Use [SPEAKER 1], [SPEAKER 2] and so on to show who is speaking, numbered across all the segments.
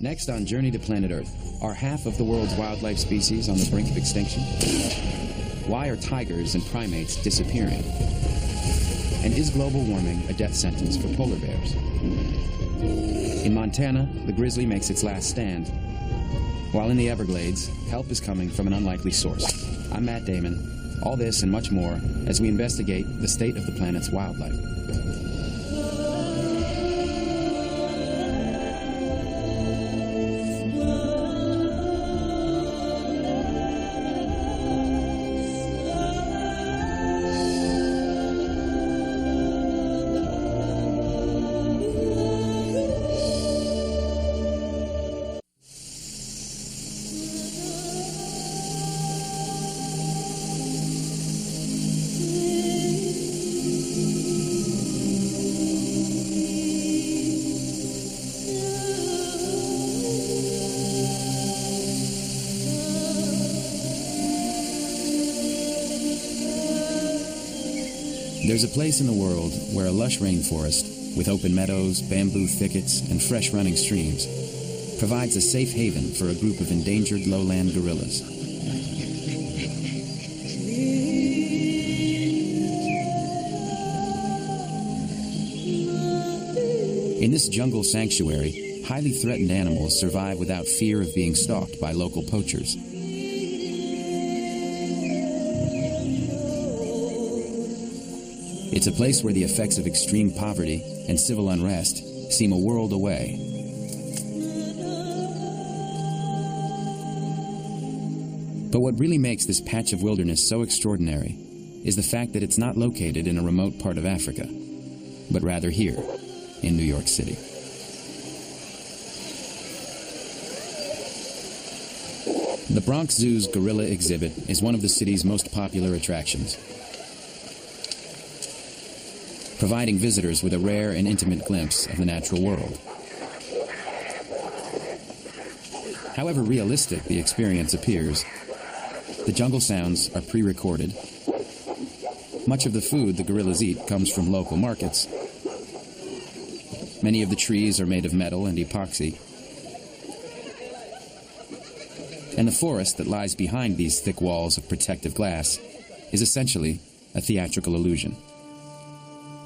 [SPEAKER 1] Next on Journey to Planet Earth, are half of the world's wildlife species on the brink of extinction? Why are tigers and primates disappearing? And is global warming a death sentence for polar bears? In Montana, the grizzly makes its last stand, while in the Everglades, help is coming from an unlikely source. I'm Matt Damon. All this and much more as we investigate the state of the planet's wildlife. There's a place in the world where a lush rainforest, with open meadows, bamboo thickets, and fresh running streams, provides a safe haven for a group of endangered lowland gorillas. In this jungle sanctuary, highly threatened animals survive without fear of being stalked by local poachers. It's a place where the effects of extreme poverty and civil unrest seem a world away. But what really makes this patch of wilderness so extraordinary is the fact that it's not located in a remote part of Africa, but rather here in New York City. The Bronx Zoo's gorilla exhibit is one of the city's most popular attractions, providing visitors with a rare and intimate glimpse of the natural world. However realistic the experience appears, the jungle sounds are pre-recorded. Much of the food the gorillas eat comes from local markets. Many of the trees are made of metal and epoxy. And the forest that lies behind these thick walls of protective glass is essentially a theatrical illusion.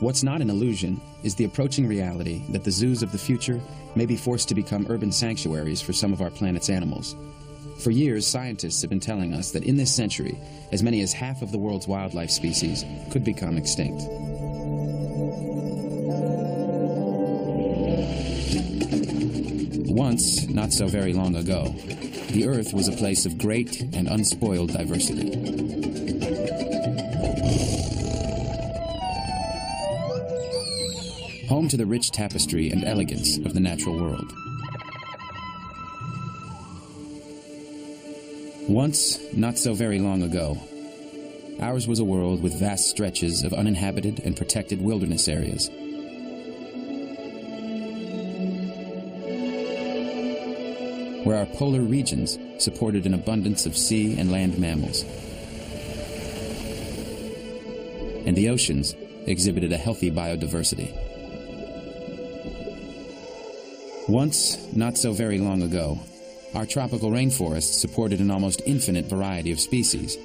[SPEAKER 1] What's not an illusion is the approaching reality that the zoos of the future may be forced to become urban sanctuaries for some of our planet's animals. For years, scientists have been telling us that in this century, as many as half of the world's wildlife species could become extinct. Once, not so very long ago, the Earth was a place of great and unspoiled diversity. Home to the rich tapestry and elegance of the natural world. Once, not so very long ago, ours was a world with vast stretches of uninhabited and protected wilderness areas. Where our polar regions supported an abundance of sea and land mammals. And the oceans exhibited a healthy biodiversity. Once, not so very long ago, our tropical rainforests supported an almost infinite variety of species.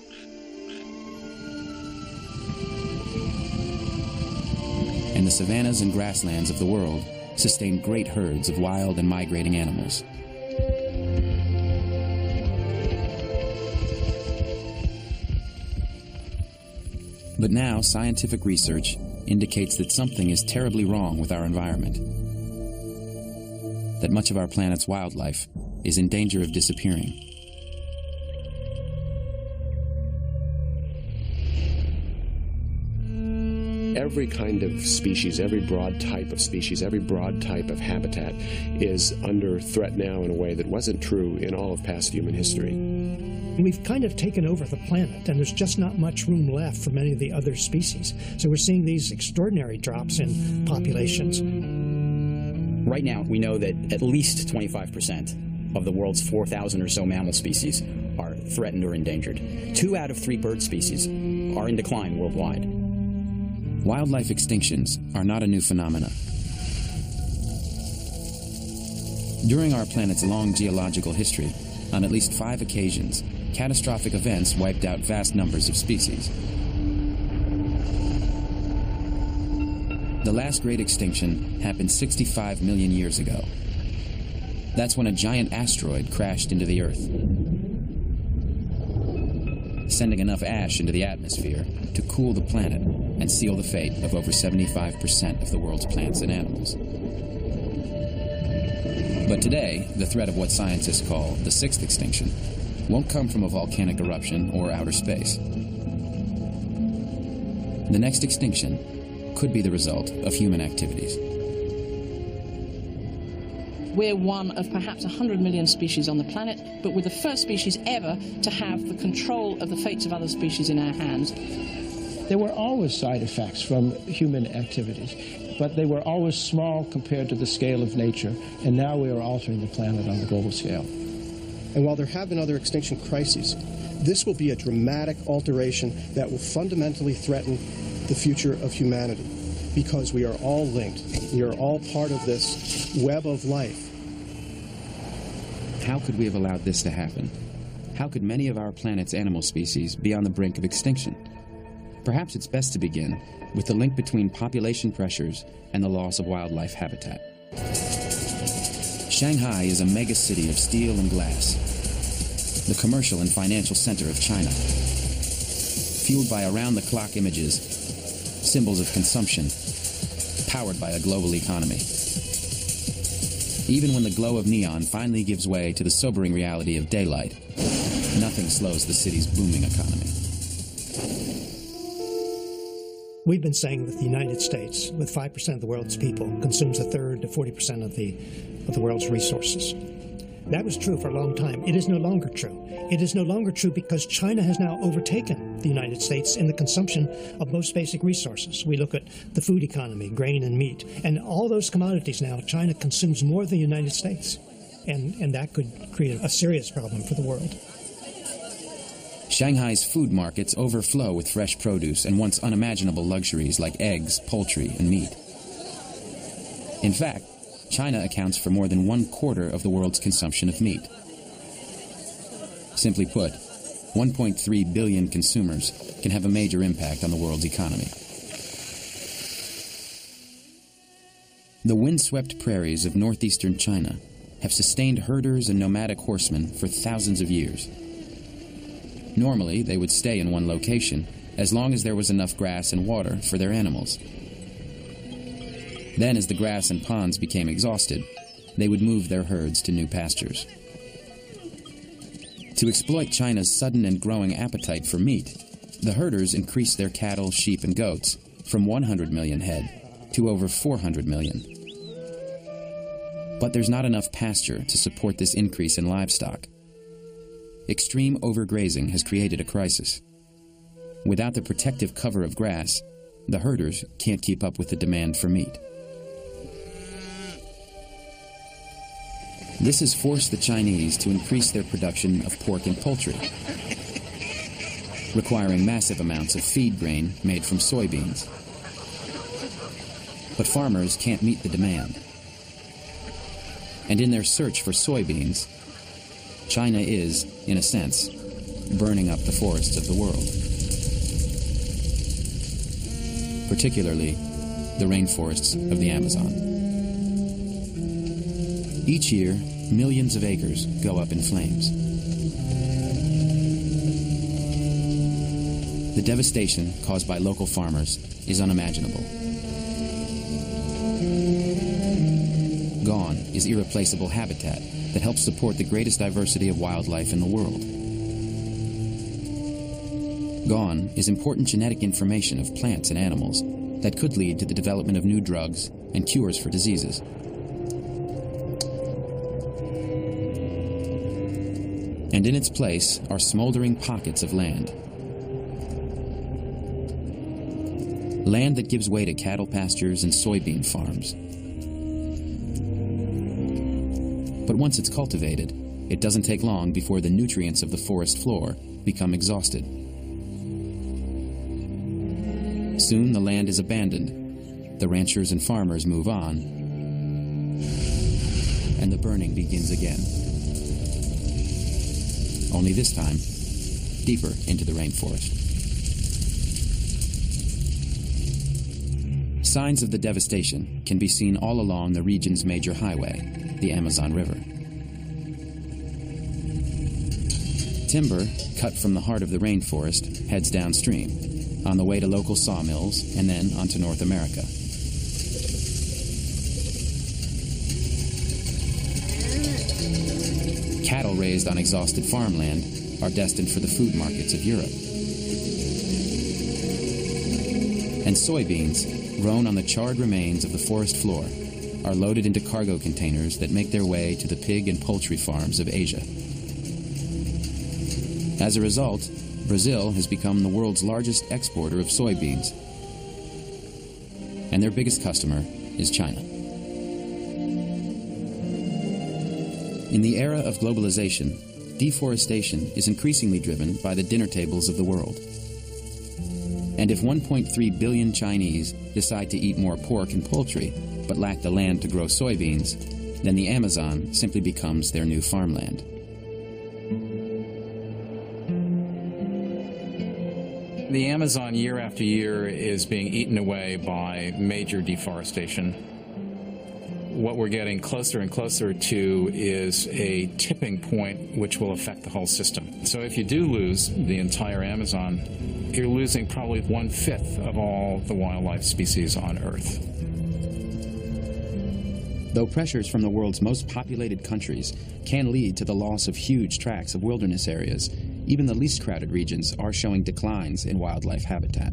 [SPEAKER 1] And the savannas and grasslands of the world sustained great herds of wild and migrating animals. But now, scientific research indicates that something is terribly wrong with our environment. That much of our planet's wildlife is in danger of disappearing.
[SPEAKER 2] Every kind of species, every broad type of species, every broad type of habitat is under threat now in a way that wasn't true in all of past human history.
[SPEAKER 3] We've kind of taken over the planet, and there's just not much room left for many of the other species. So we're seeing these extraordinary drops in populations.
[SPEAKER 4] Right now, we know that at least 25% of the world's 4,000 or so mammal species are threatened or endangered. 2 out of 3 bird species are in decline worldwide.
[SPEAKER 1] Wildlife extinctions are not a new phenomenon. During our planet's long geological history, on at least 5 occasions, catastrophic events wiped out vast numbers of species. The last great extinction happened 65 million years ago. That's when a giant asteroid crashed into the Earth, sending enough ash into the atmosphere to cool the planet and seal the fate of over 75% of the world's plants and animals. But today, the threat of what scientists call the 6th extinction won't come from a volcanic eruption or outer space. The next extinction could be the result of human activities.
[SPEAKER 5] We're one of perhaps 100 million species on the planet, but we're the first species ever to have the control of the fates of other species in our hands.
[SPEAKER 6] There were always side effects from human activities, but they were always small compared to the scale of nature, and now we are altering the planet on the global scale.
[SPEAKER 7] And while there have been other extinction crises, this will be a dramatic alteration that will fundamentally threaten the future of humanity, because we are all linked. We are all part of this web of life.
[SPEAKER 1] How could we have allowed this to happen? How could many of our planet's animal species be on the brink of extinction? Perhaps it's best to begin with the link between population pressures and the loss of wildlife habitat. Shanghai is a mega city of steel and glass, the commercial and financial center of China, fueled by around-the-clock images, symbols of consumption, powered by a global economy. Even when the glow of neon finally gives way to the sobering reality of daylight, nothing slows the city's booming economy.
[SPEAKER 3] We've been saying that the United States, with 5% of the world's people, consumes a third to 40% of the world's resources. That was true for a long time. It is no longer true. It is no longer true because China has now overtaken the United States in the consumption of most basic resources. We look at the food economy, grain and meat, and all those commodities now, China consumes more than the United States. And that could create a serious problem for the world.
[SPEAKER 1] Shanghai's food markets overflow with fresh produce and once unimaginable luxuries like eggs, poultry, and meat. In fact, China accounts for more than 1/4 of the world's consumption of meat. Simply put, 1.3 billion consumers can have a major impact on the world's economy. The windswept prairies of northeastern China have sustained herders and nomadic horsemen for thousands of years. Normally, they would stay in one location as long as there was enough grass and water for their animals. Then, as the grass and ponds became exhausted, they would move their herds to new pastures. To exploit China's sudden and growing appetite for meat, the herders increased their cattle, sheep, and goats from 100 million head to over 400 million. But there's not enough pasture to support this increase in livestock. Extreme overgrazing has created a crisis. Without the protective cover of grass, the herders can't keep up with the demand for meat. This has forced the Chinese to increase their production of pork and poultry, requiring massive amounts of feed grain made from soybeans. But farmers can't meet the demand. And in their search for soybeans, China is, in a sense, burning up the forests of the world, particularly the rainforests of the Amazon. Each year, millions of acres go up in flames. The devastation caused by local farmers is unimaginable. Gone is irreplaceable habitat that helps support the greatest diversity of wildlife in the world. Gone is important genetic information of plants and animals that could lead to the development of new drugs and cures for diseases. And in its place are smoldering pockets of land. Land that gives way to cattle pastures and soybean farms. But once it's cultivated, it doesn't take long before the nutrients of the forest floor become exhausted. Soon the land is abandoned, the ranchers and farmers move on, and the burning begins again. Only this time, deeper into the rainforest. Signs of the devastation can be seen all along the region's major highway, the Amazon River. Timber, cut from the heart of the rainforest, heads downstream, on the way to local sawmills and then onto North America. Cattle raised on exhausted farmland are destined for the food markets of Europe. And soybeans, grown on the charred remains of the forest floor, are loaded into cargo containers that make their way to the pig and poultry farms of Asia. As a result, Brazil has become the world's largest exporter of soybeans, and their biggest customer is China. In the era of globalization, deforestation is increasingly driven by the dinner tables of the world. And if 1.3 billion Chinese decide to eat more pork and poultry, but lack the land to grow soybeans, then the Amazon simply becomes their new farmland.
[SPEAKER 8] The Amazon year after year is being eaten away by major deforestation. What we're getting closer and closer to is a tipping point which will affect the whole system. So if you do lose the entire Amazon, you're losing probably 1/5 of all the wildlife species on Earth.
[SPEAKER 1] Though pressures from the world's most populated countries can lead to the loss of huge tracts of wilderness areas, even the least crowded regions are showing declines in wildlife habitat.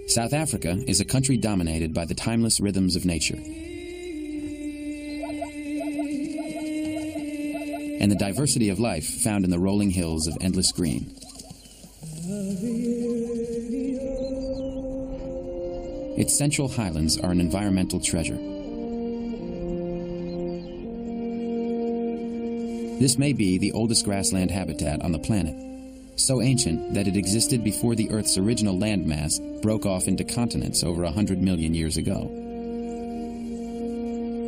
[SPEAKER 1] South Africa is a country dominated by the timeless rhythms of nature. And the diversity of life found in the rolling hills of endless green. Its central highlands are an environmental treasure. This may be the oldest grassland habitat on the planet, so ancient that it existed before the Earth's original landmass broke off into continents over 100 million years ago.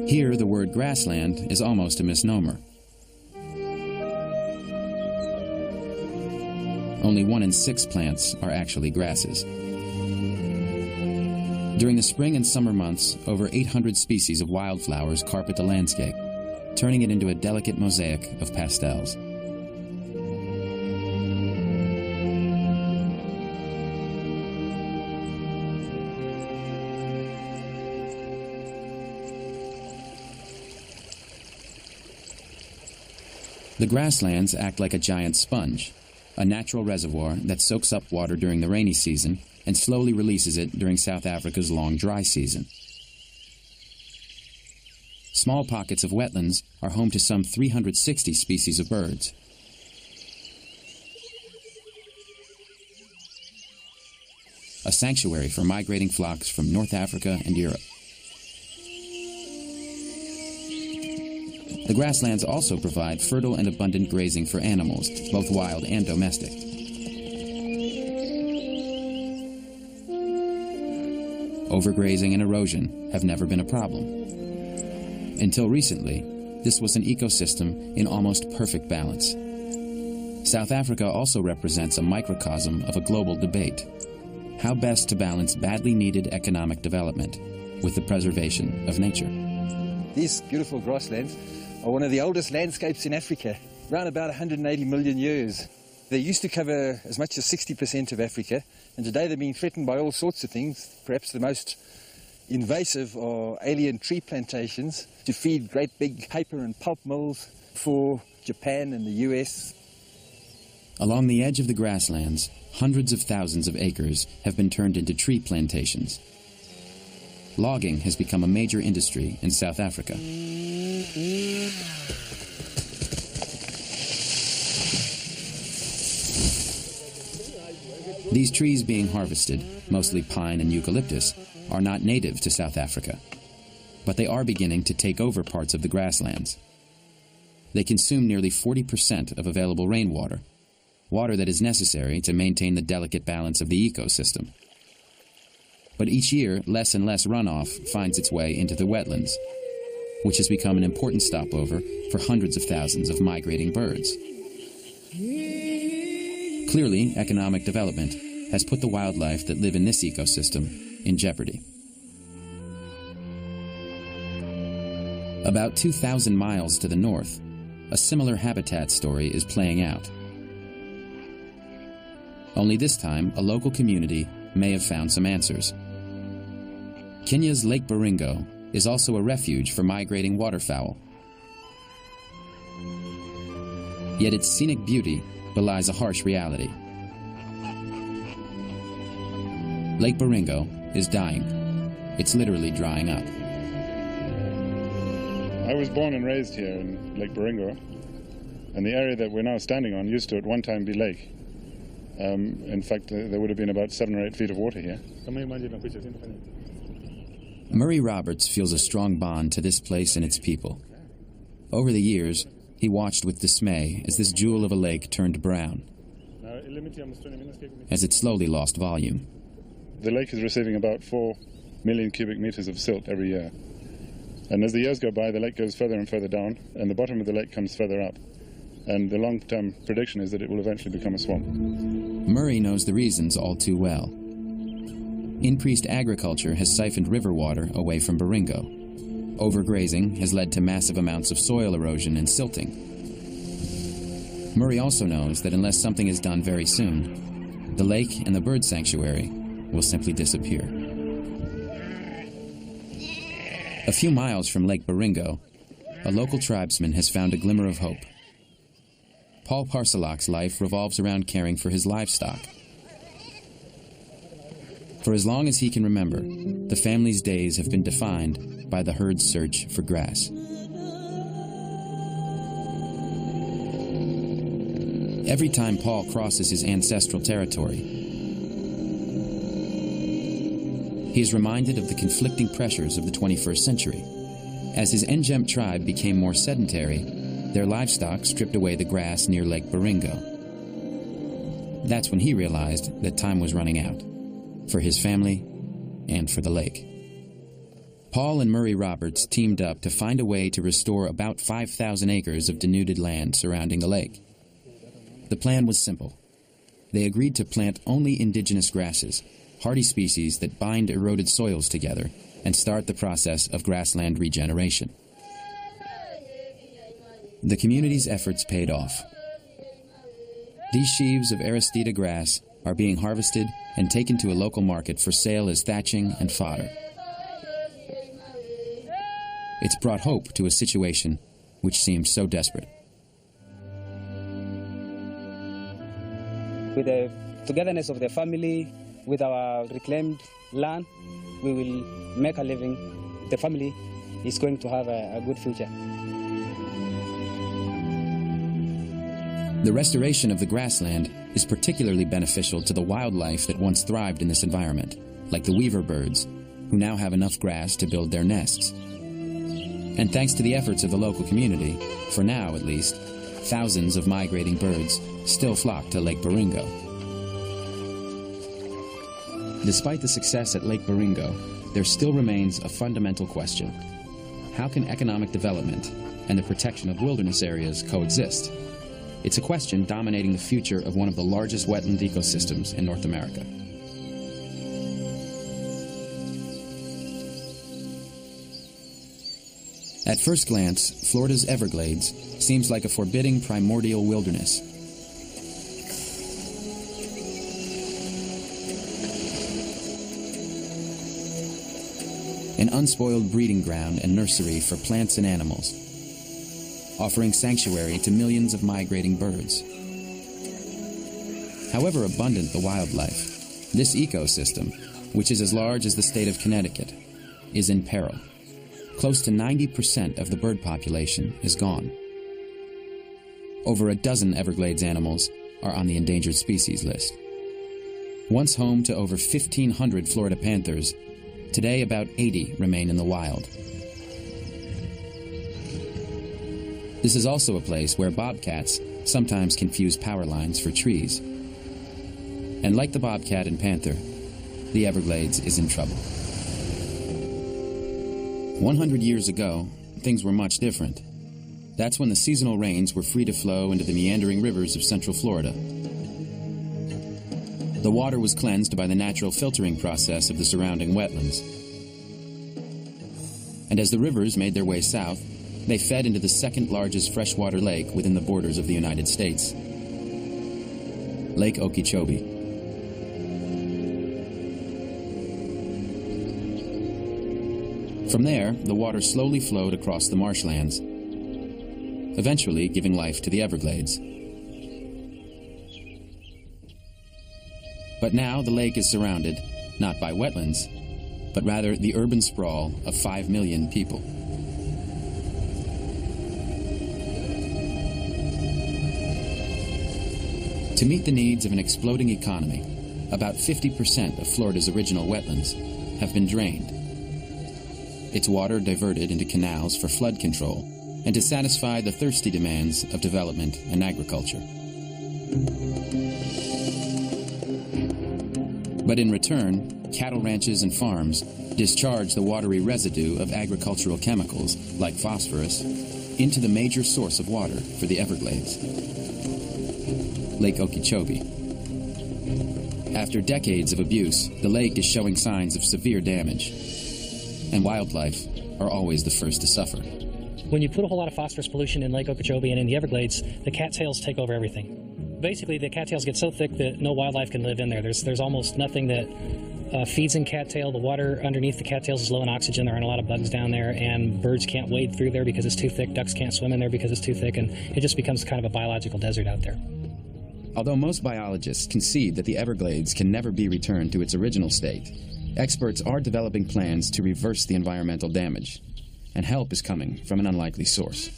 [SPEAKER 1] Here, the word grassland is almost a misnomer. Only 1 in 6 plants are actually grasses. During the spring and summer months, over 800 species of wildflowers carpet the landscape, turning it into a delicate mosaic of pastels. The grasslands act like a giant sponge, a natural reservoir that soaks up water during the rainy season and slowly releases it during South Africa's long dry season. Small pockets of wetlands are home to some 360 species of birds. A sanctuary for migrating flocks from North Africa and Europe. The grasslands also provide fertile and abundant grazing for animals, both wild and domestic. Overgrazing and erosion have never been a problem. Until recently, this was an ecosystem in almost perfect balance. South Africa also represents a microcosm of a global debate: how best to balance badly needed economic development with the preservation of nature.
[SPEAKER 9] These beautiful grasslands are one of the oldest landscapes in Africa, around about 180 million years. They used to cover as much as 60% of Africa, and today they're being threatened by all sorts of things. Perhaps the most invasive are alien tree plantations to feed great big paper and pulp mills for Japan and the US.
[SPEAKER 1] Along the edge of the grasslands, hundreds of thousands of acres have been turned into tree plantations. Logging has become a major industry in South Africa. These trees being harvested, mostly pine and eucalyptus, are not native to South Africa, but they are beginning to take over parts of the grasslands. They consume nearly 40% of available rainwater, water that is necessary to maintain the delicate balance of the ecosystem. But each year, less and less runoff finds its way into the wetlands, which has become an important stopover for hundreds of thousands of migrating birds. Clearly, economic development has put the wildlife that live in this ecosystem in jeopardy. About 2,000 miles to the north, a similar habitat story is playing out. Only this time, a local community may have found some answers. Kenya's Lake Baringo is also a refuge for migrating waterfowl. Yet its scenic beauty belies a harsh reality. Lake Baringo is dying. It's literally drying up.
[SPEAKER 10] I was born and raised here in Lake Baringo, and the area that we're now standing on used to at one time be lake. In fact, there would have been about 7 or 8 feet of water here.
[SPEAKER 1] Murray Roberts feels a strong bond to this place and its people. Over the years, he watched with dismay as this jewel of a lake turned brown, as it slowly lost volume.
[SPEAKER 10] The lake is receiving about 4 million cubic meters of silt every year. And as the years go by, the lake goes further and further down, and the bottom of the lake comes further up. And the long-term prediction is that it will eventually become a swamp.
[SPEAKER 1] Murray knows the reasons all too well. Increased agriculture has siphoned river water away from Baringo. Overgrazing has led to massive amounts of soil erosion and silting. Murray also knows that unless something is done very soon, the lake and the bird sanctuary will simply disappear. A few miles from Lake Baringo, a local tribesman has found a glimmer of hope. Paul Parcelak's life revolves around caring for his livestock. For as long as he can remember, the family's days have been defined by the herd's search for grass. Every time Paul crosses his ancestral territory, he is reminded of the conflicting pressures of the 21st century. As his Enjemp tribe became more sedentary, their livestock stripped away the grass near Lake Baringo. That's when he realized that time was running out, for his family and for the lake. Paul and Murray Roberts teamed up to find a way to restore about 5,000 acres of denuded land surrounding the lake. The plan was simple. They agreed to plant only indigenous grasses, hardy species that bind eroded soils together and start the process of grassland regeneration. The community's efforts paid off. These sheaves of Aristida grass are being harvested and taken to a local market for sale as thatching and fodder. It's brought hope to a situation which seemed so desperate.
[SPEAKER 11] With the togetherness of the family, with our reclaimed land, we will make a living. The family is going to have a good future.
[SPEAKER 1] The restoration of the grassland is particularly beneficial to the wildlife that once thrived in this environment, like the weaver birds, who now have enough grass to build their nests. And thanks to the efforts of the local community, for now at least, thousands of migrating birds still flock to Lake Baringo. Despite the success at Lake Baringo, there still remains a fundamental question. How can economic development and the protection of wilderness areas coexist? It's a question dominating the future of one of the largest wetland ecosystems in North America. At first glance, Florida's Everglades seems like a forbidding primordial wilderness. An unspoiled breeding ground and nursery for plants and animals, offering sanctuary to millions of migrating birds. However abundant the wildlife, this ecosystem, which is as large as the state of Connecticut, is in peril. Close to 90% of the bird population is gone. Over a dozen Everglades animals are on the endangered species list. Once home to over 1,500 Florida panthers, today about 80 remain in the wild. This is also a place where bobcats sometimes confuse power lines for trees. And like the bobcat and panther, the Everglades is in trouble. 100 years ago, things were much different. That's when the seasonal rains were free to flow into the meandering rivers of central Florida. The water was cleansed by the natural filtering process of the surrounding wetlands. And as the rivers made their way south, they fed into the second largest freshwater lake within the borders of the United States, Lake Okeechobee. From there, the water slowly flowed across the marshlands, eventually giving life to the Everglades. But now the lake is surrounded, not by wetlands, but rather the urban sprawl of 5 million people. To meet the needs of an exploding economy, about 50% of Florida's original wetlands have been drained. Its water diverted into canals for flood control and to satisfy the thirsty demands of development and agriculture. But in return, cattle ranches and farms discharge the watery residue of agricultural chemicals, like phosphorus, into the major source of water for the Everglades, Lake Okeechobee. After decades of abuse, the lake is showing signs of severe damage, and wildlife are always the first to suffer.
[SPEAKER 12] When you put a whole lot of phosphorus pollution in Lake Okeechobee and in the Everglades, the cattails take over everything. Basically, the cattails get so thick that no wildlife can live in there. There's almost nothing that feeds in cattail. The water underneath the cattails is low in oxygen. There aren't a lot of bugs down there, and birds can't wade through there because it's too thick. Ducks can't swim in there because it's too thick, and it just becomes kind of a biological desert out there.
[SPEAKER 1] Although most biologists concede that the Everglades can never be returned to its original state, experts are developing plans to reverse the environmental damage, and help is coming from an unlikely source.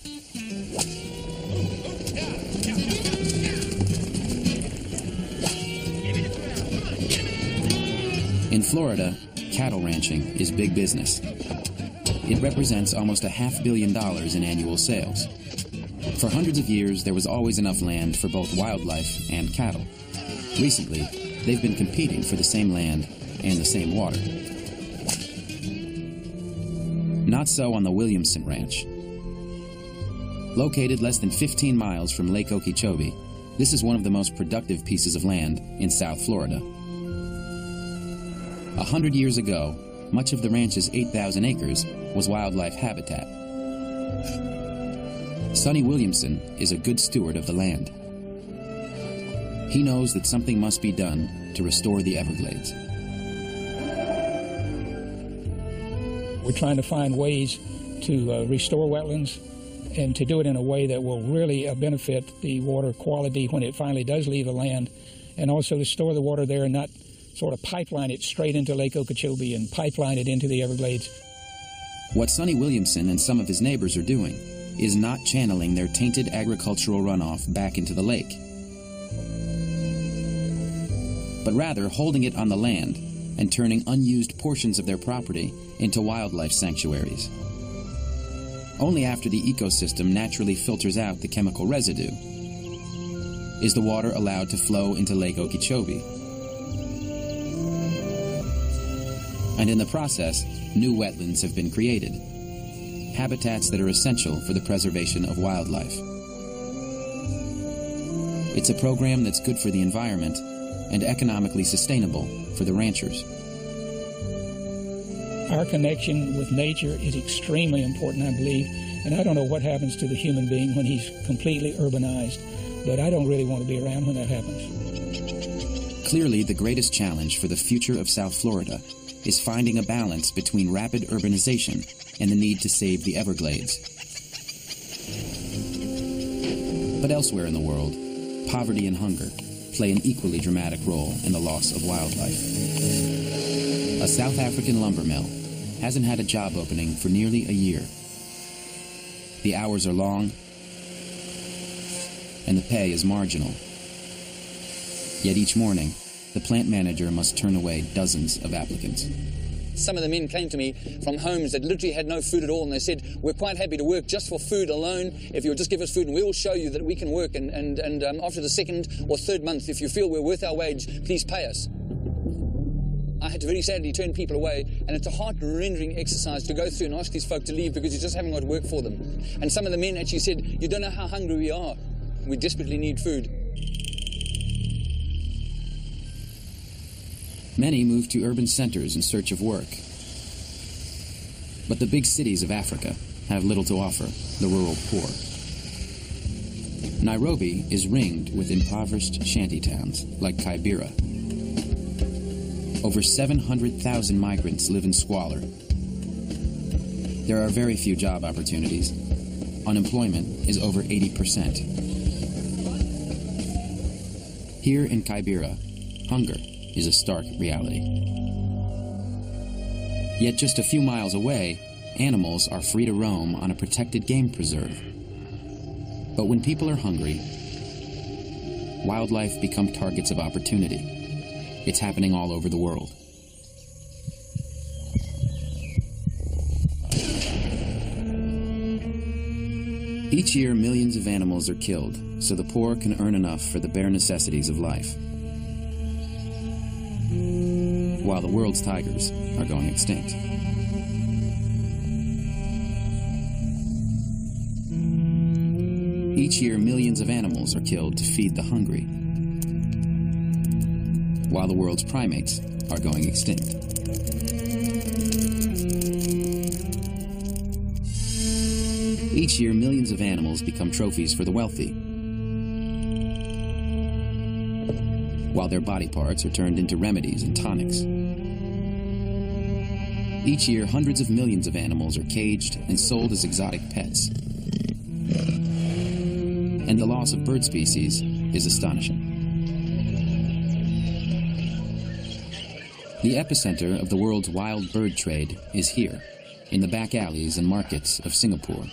[SPEAKER 1] In Florida, cattle ranching is big business. It represents almost $500 million in annual sales. For hundreds of years, there was always enough land for both wildlife and cattle. Recently, they've been competing for the same land and the same water. Not so on the Williamson Ranch. Located less than 15 miles from Lake Okeechobee, this is one of the most productive pieces of land in South Florida. 100 years ago, much of the ranch's 8,000 acres was wildlife habitat. Sonny Williamson is a good steward of the land. He knows that something must be done to restore the Everglades.
[SPEAKER 13] We're trying to find ways to restore wetlands and to do it in a way that will really benefit the water quality when it finally does leave the land, and also to store the water there and not sort of pipeline it straight into Lake Okeechobee and pipeline it into the Everglades.
[SPEAKER 1] What Sonny Williamson and some of his neighbors are doing is not channeling their tainted agricultural runoff back into the lake, but rather holding it on the land and turning unused portions of their property into wildlife sanctuaries. Only after the ecosystem naturally filters out the chemical residue is the water allowed to flow into Lake Okeechobee. And in the process, new wetlands have been created, habitats that are essential for the preservation of wildlife. It's a program that's good for the environment and economically sustainable for the ranchers.
[SPEAKER 13] Our connection with nature is extremely important, I believe, and I don't know what happens to the human being when he's completely urbanized, but I don't really want to be around when that happens.
[SPEAKER 1] Clearly, the greatest challenge for the future of South Florida is finding a balance between rapid urbanization and the need to save the Everglades. But elsewhere in the world, poverty and hunger play an equally dramatic role in the loss of wildlife. A South African lumber mill hasn't had a job opening for nearly a year. The hours are long, and the pay is marginal. Yet each morning, the plant manager must turn away dozens of applicants.
[SPEAKER 14] Some of the men came to me from homes that literally had no food at all, and they said, we're quite happy to work just for food alone. If you'll just give us food, and we will show you that we can work, and after the second or third month, if you feel we're worth our wage, please pay us. I had to very sadly turn people away, and it's a heart-rending exercise to go through and ask these folk to leave because you just haven't got work for them. And some of the men actually said, you don't know how hungry we are. We desperately need food.
[SPEAKER 1] Many move to urban centers in search of work. But the big cities of Africa have little to offer the rural poor. Nairobi is ringed with impoverished shantytowns like Kibera. Over 700,000 migrants live in squalor. There are very few job opportunities. Unemployment is over 80%. Here in Kibera, hunger is a stark reality. Yet just a few miles away, animals are free to roam on a protected game preserve. But when people are hungry, wildlife become targets of opportunity. It's happening all over the world. Each year, millions of animals are killed so the poor can earn enough for the bare necessities of life, while the world's tigers are going extinct. Each year, millions of animals are killed to feed the hungry, while the world's primates are going extinct. Each year, millions of animals become trophies for the wealthy, while their body parts are turned into remedies and tonics. Each year, hundreds of millions of animals are caged and sold as exotic pets. And the loss of bird species is astonishing. The epicenter of the world's wild bird trade is here, in the back alleys and markets of Singapore.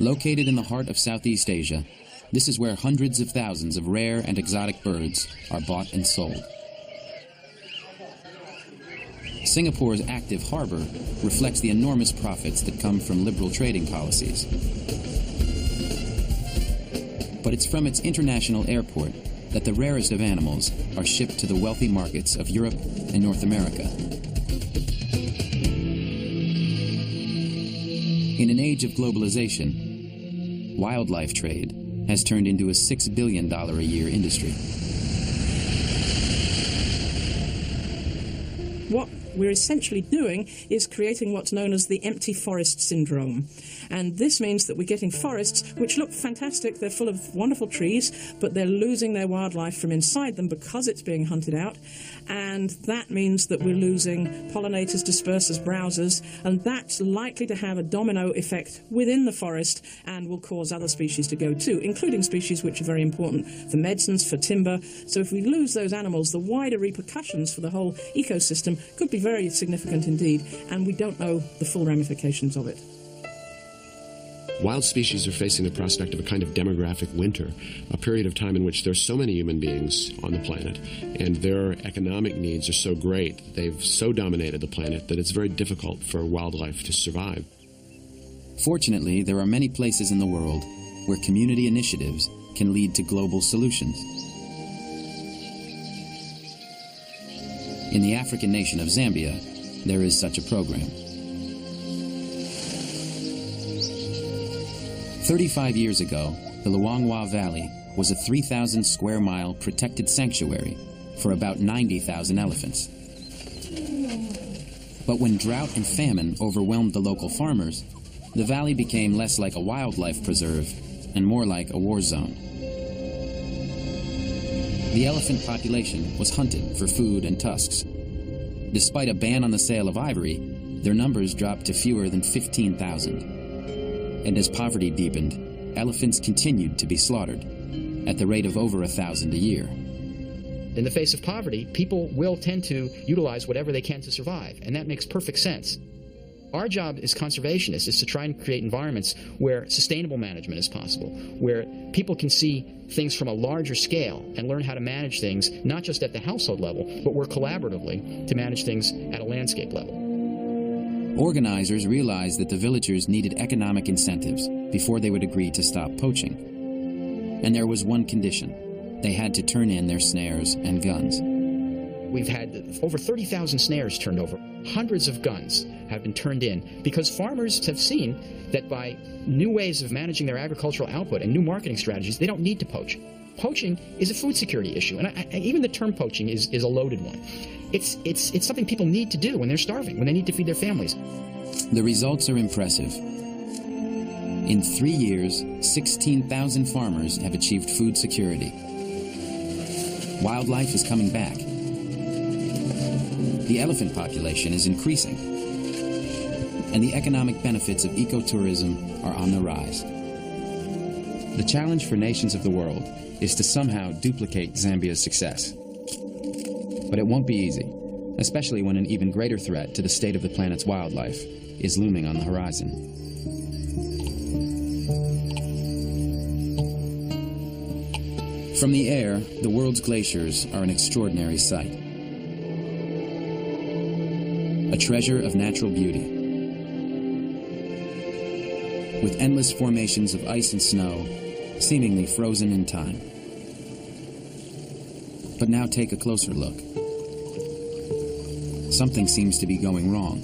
[SPEAKER 1] Located in the heart of Southeast Asia, this is where hundreds of thousands of rare and exotic birds are bought and sold. Singapore's active harbor reflects the enormous profits that come from liberal trading policies. But it's from its international airport that the rarest of animals are shipped to the wealthy markets of Europe and North America. In an age of globalization, wildlife trade has turned into a $6 billion a year industry.
[SPEAKER 5] What we're essentially doing is creating what's known as the empty forest syndrome. And this means that we're getting forests which look fantastic, they're full of wonderful trees, but they're losing their wildlife from inside them because it's being hunted out. And that means that we're losing pollinators, dispersers, browsers, and that's likely to have a domino effect within the forest and will cause other species to go too, including species which are very important for medicines, for timber. So if we lose those animals, the wider repercussions for the whole ecosystem could be very significant indeed, and we don't know the full ramifications of it.
[SPEAKER 2] Wild species are facing the prospect of a kind of demographic winter, a period of time in which there's so many human beings on the planet, and their economic needs are so great, they've so dominated the planet that it's very difficult for wildlife to survive.
[SPEAKER 1] Fortunately, there are many places in the world where community initiatives can lead to global solutions. In the African nation of Zambia, there is such a program. 35 years ago, the Luangwa Valley was a 3,000 square mile protected sanctuary for about 90,000 elephants. But when drought and famine overwhelmed the local farmers, the valley became less like a wildlife preserve and more like a war zone. The elephant population was hunted for food and tusks. Despite a ban on the sale of ivory, their numbers dropped to fewer than 15,000. And as poverty deepened, elephants continued to be slaughtered at the rate of over 1,000 a year.
[SPEAKER 4] In the face of poverty, people will tend to utilize whatever they can to survive, and that makes perfect sense. Our job as conservationists is to try and create environments where sustainable management is possible, where people can see things from a larger scale and learn how to manage things, not just at the household level, but work collaboratively to manage things at a landscape level.
[SPEAKER 1] Organizers realized that the villagers needed economic incentives before they would agree to stop poaching. And there was one condition: they had to turn in their snares and guns.
[SPEAKER 4] we've had over 30,000 snares turned over. Hundreds of guns have been turned in because farmers have seen that by new ways of managing their agricultural output and new marketing strategies, they don't need to poach. Poaching is a food security issue, and even the term poaching is a loaded one. It's something people need to do when they're starving, when they need to feed their families.
[SPEAKER 1] The results are impressive. In 3 years, 16,000 farmers have achieved food security. Wildlife is coming back. The elephant population is increasing. And the economic benefits of ecotourism are on the rise. The challenge for nations of the world is to somehow duplicate Zambia's success. But it won't be easy, especially when an even greater threat to the state of the planet's wildlife is looming on the horizon. From the air, the world's glaciers are an extraordinary sight. A treasure of natural beauty. With endless formations of ice and snow, seemingly frozen in time. But now take a closer look. Something seems to be going wrong.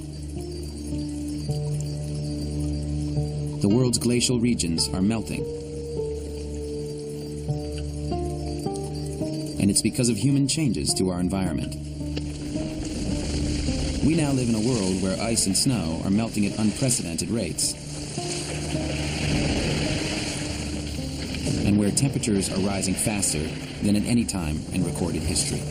[SPEAKER 1] The world's glacial regions are melting. And it's because of human changes to our environment. We now live in a world where ice and snow are melting at unprecedented rates. And where temperatures are rising faster than at any time in recorded history.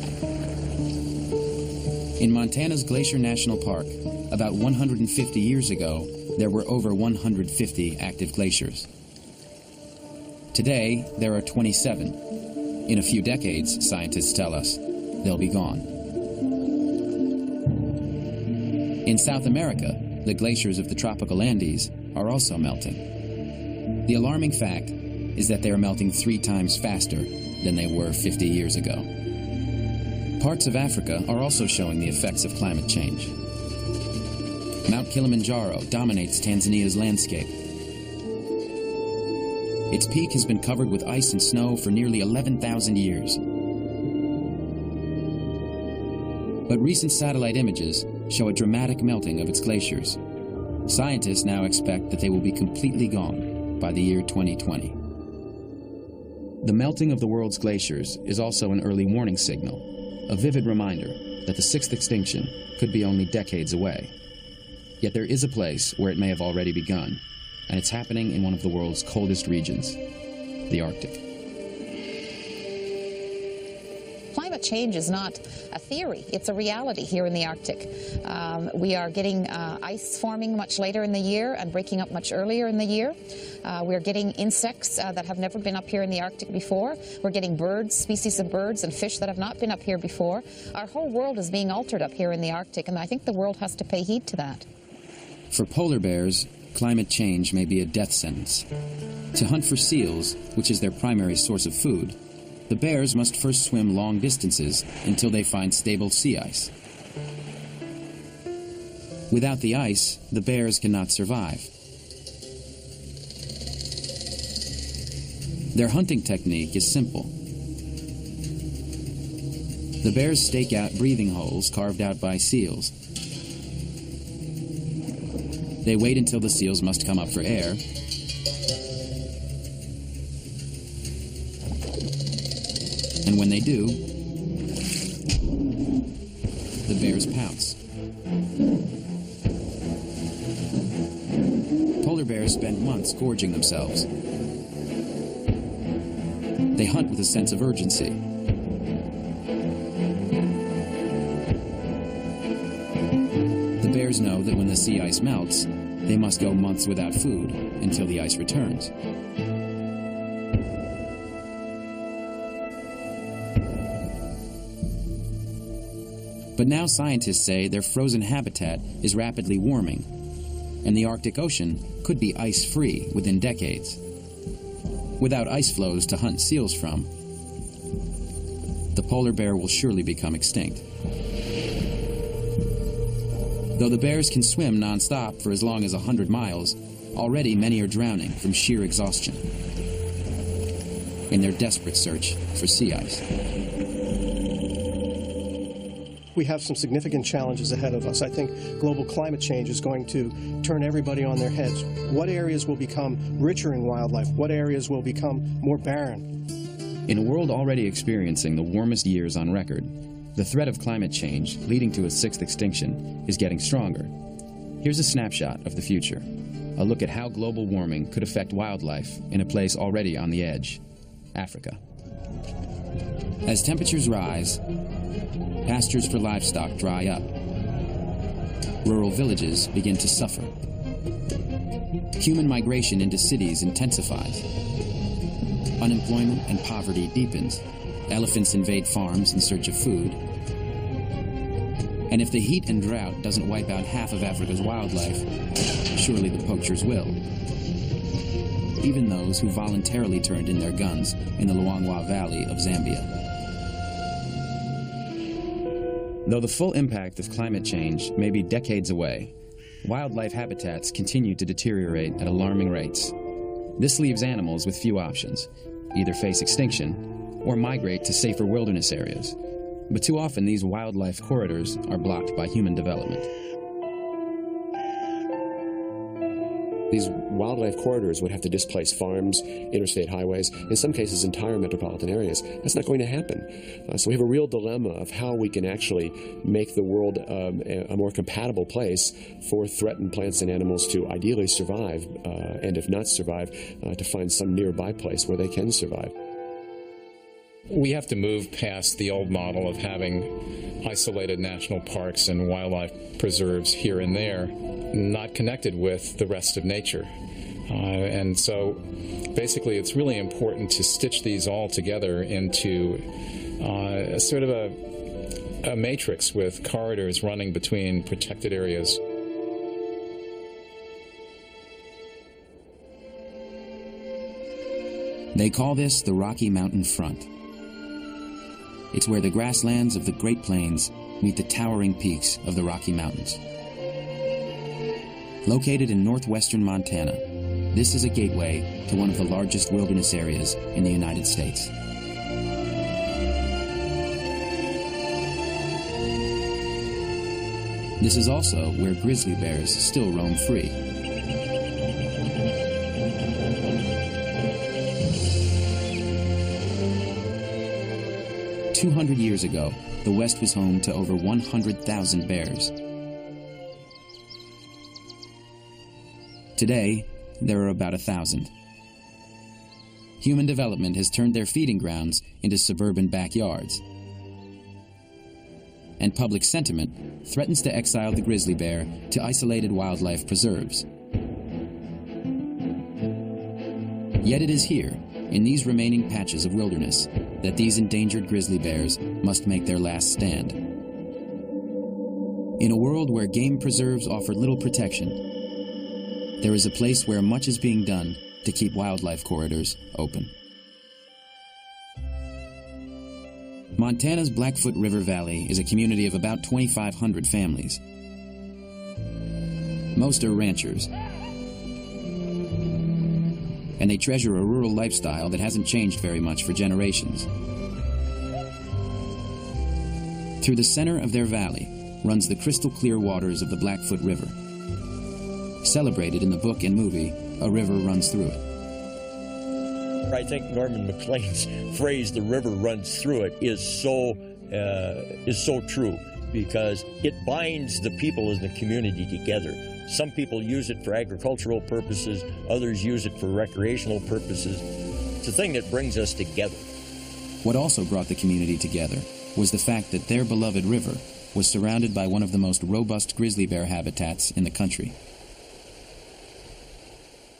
[SPEAKER 1] In Montana's Glacier National Park, about 150 years ago, there were over 150 active glaciers. Today, there are 27. In a few decades, scientists tell us, they'll be gone. In South America, the glaciers of the tropical Andes are also melting. The alarming fact is that they are melting 3 times faster than they were 50 years ago. Parts of Africa are also showing the effects of climate change. Mount Kilimanjaro dominates Tanzania's landscape. Its peak has been covered with ice and snow for nearly 11,000 years. But recent satellite images show a dramatic melting of its glaciers. Scientists now expect that they will be completely gone by the year 2020. The melting of the world's glaciers is also an early warning signal, a vivid reminder that the 6th extinction could be only decades away. Yet there is a place where it may have already begun, and it's happening in one of the world's coldest regions, the Arctic.
[SPEAKER 15] Climate change is not a theory, it's a reality here in the Arctic. We are getting ice forming much later in the year and breaking up much earlier in the year. We're getting insects that have never been up here in the Arctic before. We're getting birds, species of birds and fish that have not been up here before. Our whole world is being altered up here in the Arctic, and I think the world has to pay heed to that.
[SPEAKER 1] For polar bears, climate change may be a death sentence. To hunt for seals, which is their primary source of food, the bears must first swim long distances until they find stable sea ice. Without the ice, the bears cannot survive. Their hunting technique is simple. The bears stake out breathing holes carved out by seals. They wait until the seals must come up for air, and when they do, the bears pounce. Polar bears spend months gorging themselves. They hunt with a sense of urgency. The bears know that when the sea ice melts, they must go months without food until the ice returns. But now scientists say their frozen habitat is rapidly warming, and the Arctic Ocean could be ice-free within decades. Without ice floes to hunt seals from, the polar bear will surely become extinct. Though the bears can swim non-stop for as long as 100 miles, already many are drowning from sheer exhaustion in their desperate search for sea ice.
[SPEAKER 7] We have some significant challenges ahead of us. I think global climate change is going to turn everybody on their heads. What areas will become richer in wildlife? What areas will become more barren?
[SPEAKER 1] In a world already experiencing the warmest years on record, the threat of climate change, leading to a sixth extinction, is getting stronger. Here's a snapshot of the future, a look at how global warming could affect wildlife in a place already on the edge, Africa. As temperatures rise, pastures for livestock dry up. Rural villages begin to suffer. Human migration into cities intensifies. Unemployment and poverty deepens. Elephants invade farms in search of food. And if the heat and drought doesn't wipe out half of Africa's wildlife, surely the poachers will. Even those who voluntarily turned in their guns in the Luangwa Valley of Zambia. Though the full impact of climate change may be decades away, wildlife habitats continue to deteriorate at alarming rates. This leaves animals with few options: either face extinction or migrate to safer wilderness areas. But too often these wildlife corridors are blocked by human development.
[SPEAKER 2] These wildlife corridors would have to displace farms, interstate highways, in some cases entire metropolitan areas. That's not going to happen. So we have a real dilemma of how we can actually make the world a more compatible place for threatened plants and animals to ideally survive, and if not survive, to find some nearby place where they can survive.
[SPEAKER 8] We have to move past the old model of having isolated national parks and wildlife preserves here and there, not connected with the rest of nature. And so basically it's really important to stitch these all together into a sort of a matrix with corridors running between protected areas.
[SPEAKER 1] They call this the Rocky Mountain Front. It's where the grasslands of the Great Plains meet the towering peaks of the Rocky Mountains. Located in northwestern Montana, this is a gateway to one of the largest wilderness areas in the United States. This is also where grizzly bears still roam free. "200 years ago, the West was home to over 100,000 bears. Today, there are about 1,000. Human development has turned their feeding grounds into suburban backyards. And public sentiment threatens to exile the grizzly bear to isolated wildlife preserves. Yet it is here, in these remaining patches of wilderness, that these endangered grizzly bears must make their last stand. In a world where game preserves offer little protection, there is a place where much is being done to keep wildlife corridors open. Montana's Blackfoot River Valley is a community of about 2,500 families. Most are ranchers, and they treasure a rural lifestyle that hasn't changed very much for generations. Through the center of their valley runs the crystal-clear waters of the Blackfoot River. Celebrated in the book and movie, A River Runs Through It.
[SPEAKER 16] I think Norman MacLean's phrase, "the river runs through it," is so true, because it binds the people in the community together. Some people use it for agricultural purposes, others use it for recreational purposes. It's a thing that brings us together.
[SPEAKER 1] What also brought the community together was the fact that their beloved river was surrounded by one of the most robust grizzly bear habitats in the country.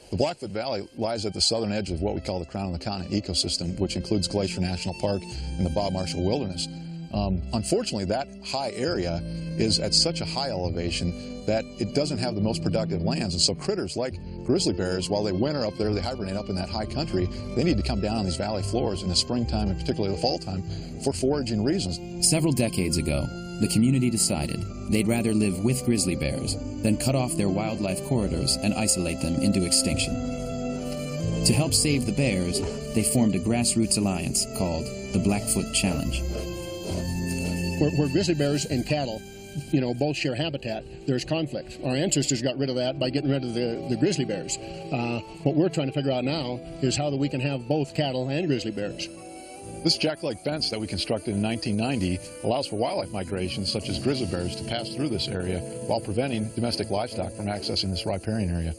[SPEAKER 17] The Blackfoot Valley lies at the southern edge of what we call the Crown of the Continent ecosystem, which includes Glacier National Park and the Bob Marshall Wilderness. Unfortunately, that high area is at such a high elevation that it doesn't have the most productive lands. And so critters like grizzly bears, while they winter up there, they hibernate up in that high country, they need to come down on these valley floors in the springtime and particularly the fall time for foraging reasons.
[SPEAKER 1] Several decades ago, the community decided they'd rather live with grizzly bears than cut off their wildlife corridors and isolate them into extinction. To help save the bears, they formed a grassroots alliance called the Blackfoot Challenge.
[SPEAKER 7] where grizzly bears and cattle, both share habitat, there's conflict. Our ancestors got rid of that by getting rid of the grizzly bears. What we're trying to figure out now is how that we can have both cattle and grizzly bears.
[SPEAKER 17] This jackleg fence that we constructed in 1990 allows for wildlife migrations such as grizzly bears to pass through this area while preventing domestic livestock from accessing this riparian area.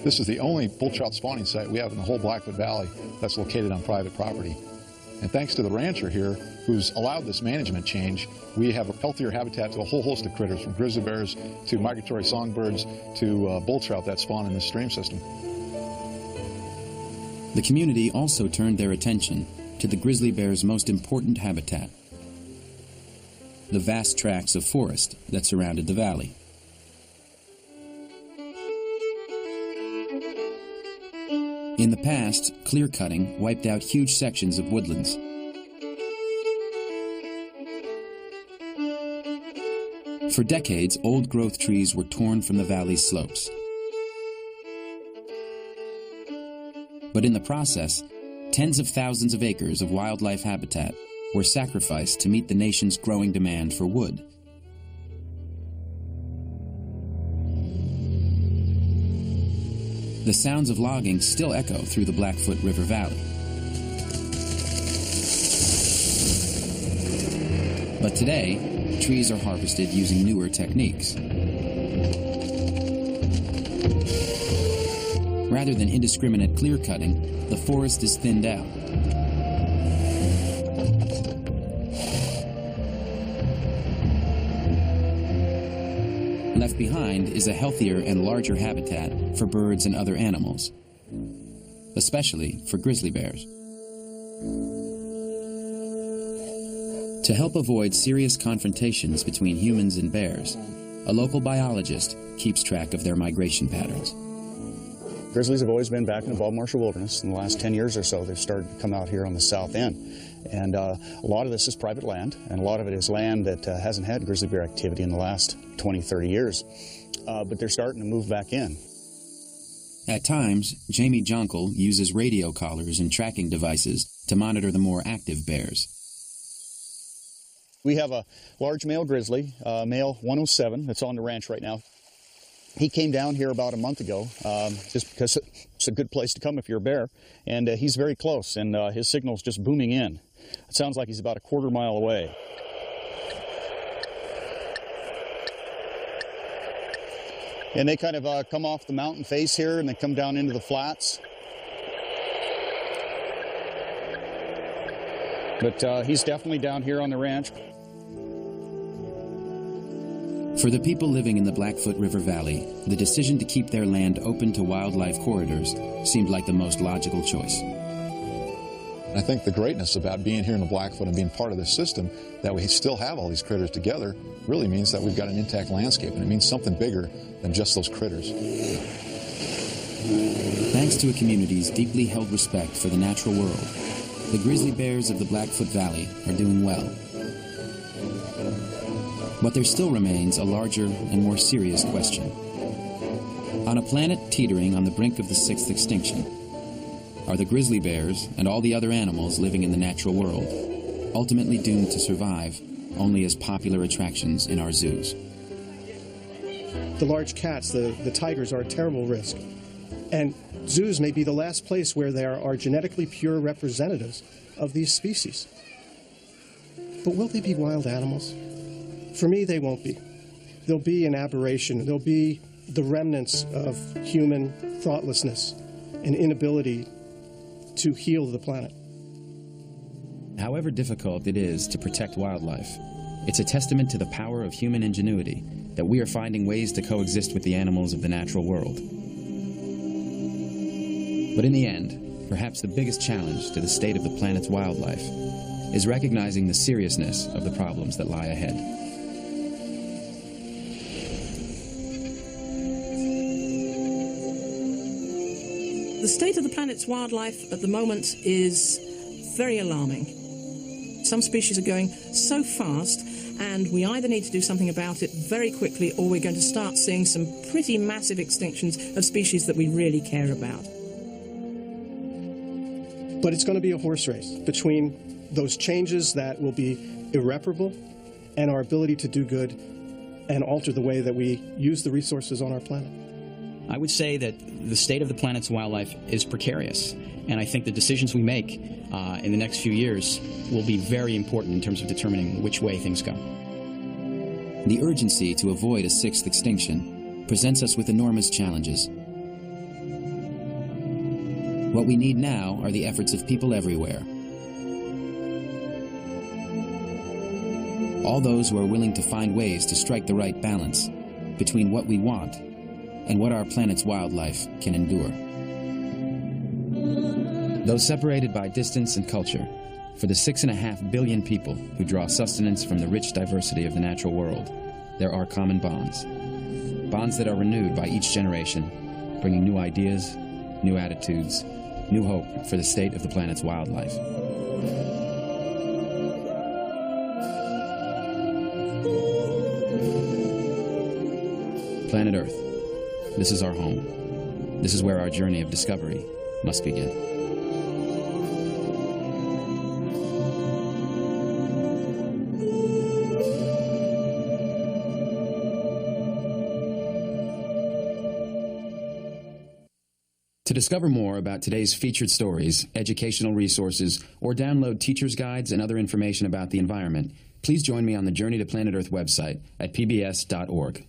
[SPEAKER 17] This is the only bull trout spawning site we have in the whole Blackfoot Valley that's located on private property. And thanks to the rancher here, who's allowed this management change, we have a healthier habitat to a whole host of critters, from grizzly bears to migratory songbirds to bull trout that spawn in this stream system.
[SPEAKER 1] The community also turned their attention to the grizzly bear's most important habitat, the vast tracts of forest that surrounded the valley. In the past, clear-cutting wiped out huge sections of woodlands. For decades, old-growth trees were torn from the valley's slopes. But in the process, tens of thousands of acres of wildlife habitat were sacrificed to meet the nation's growing demand for wood. The sounds of logging still echo through the Blackfoot River Valley. But today, trees are harvested using newer techniques. Rather than indiscriminate clear-cutting, the forest is thinned out. Left behind is a healthier and larger habitat for birds and other animals, especially for grizzly bears. To help avoid serious confrontations between humans and bears, a local biologist keeps track of their migration patterns.
[SPEAKER 18] Grizzlies have always been back in the Bob Marshall Wilderness. In the last 10 years or so, they've started to come out here on the south end. And a lot of this is private land, and a lot of it is land that hasn't had grizzly bear activity in the last 20, 30 years. But they're starting to move back in.
[SPEAKER 1] At times, Jamie Jonkel uses radio collars and tracking devices to monitor the more active bears.
[SPEAKER 18] We have a large male grizzly, male 107, that's on the ranch right now. He came down here about a month ago, just because it's a good place to come if you're a bear, and he's very close, and his signal's just booming in. It sounds like he's about a quarter mile away. And they kind of come off the mountain face here, and they come down into the flats. But he's definitely down here on the ranch.
[SPEAKER 1] For the people living in the Blackfoot River Valley, the decision to keep their land open to wildlife corridors seemed like the most logical choice.
[SPEAKER 17] I think the greatness about being here in the Blackfoot and being part of this system, that we still have all these critters together, really means that we've got an intact landscape, and it means something bigger than just those critters.
[SPEAKER 1] Thanks to a community's deeply held respect for the natural world, the grizzly bears of the Blackfoot Valley are doing well. But there still remains a larger and more serious question. On a planet teetering on the brink of the sixth extinction, are the grizzly bears and all the other animals living in the natural world ultimately doomed to survive only as popular attractions in our zoos?
[SPEAKER 7] The large cats, the tigers, are a terrible risk. And zoos may be the last place where there are genetically pure representatives of these species. But will they be wild animals? For me, they won't be. They'll be an aberration. They'll be the remnants of human thoughtlessness and inability to heal the planet.
[SPEAKER 1] However difficult it is to protect wildlife, it's a testament to the power of human ingenuity that we are finding ways to coexist with the animals of the natural world. But in the end, perhaps the biggest challenge to the state of the planet's wildlife is recognizing the seriousness of the problems that lie ahead.
[SPEAKER 5] The state of the planet's wildlife at the moment is very alarming. Some species are going so fast, and we either need to do something about it very quickly, or we're going to start seeing some pretty massive extinctions of species that we really care about.
[SPEAKER 7] But it's going to be a horse race between those changes that will be irreparable and our ability to do good and alter the way that we use the resources on our planet.
[SPEAKER 4] I would say that the state of the planet's wildlife is precarious, and I think the decisions we make in the next few years will be very important in terms of determining which way things go.
[SPEAKER 1] The urgency to avoid a sixth extinction presents us with enormous challenges. What we need now are the efforts of people everywhere. All those who are willing to find ways to strike the right balance between what we want and what our planet's wildlife can endure. Though separated by distance and culture, for the 6.5 billion people who draw sustenance from the rich diversity of the natural world, there are common bonds. Bonds that are renewed by each generation, bringing new ideas, new attitudes, new hope for the state of the planet's wildlife. Planet Earth. This is our home. This is where our journey of discovery must begin. To discover more about today's featured stories, educational resources, or download teacher's guides and other information about the environment, please join me on the Journey to Planet Earth website at pbs.org.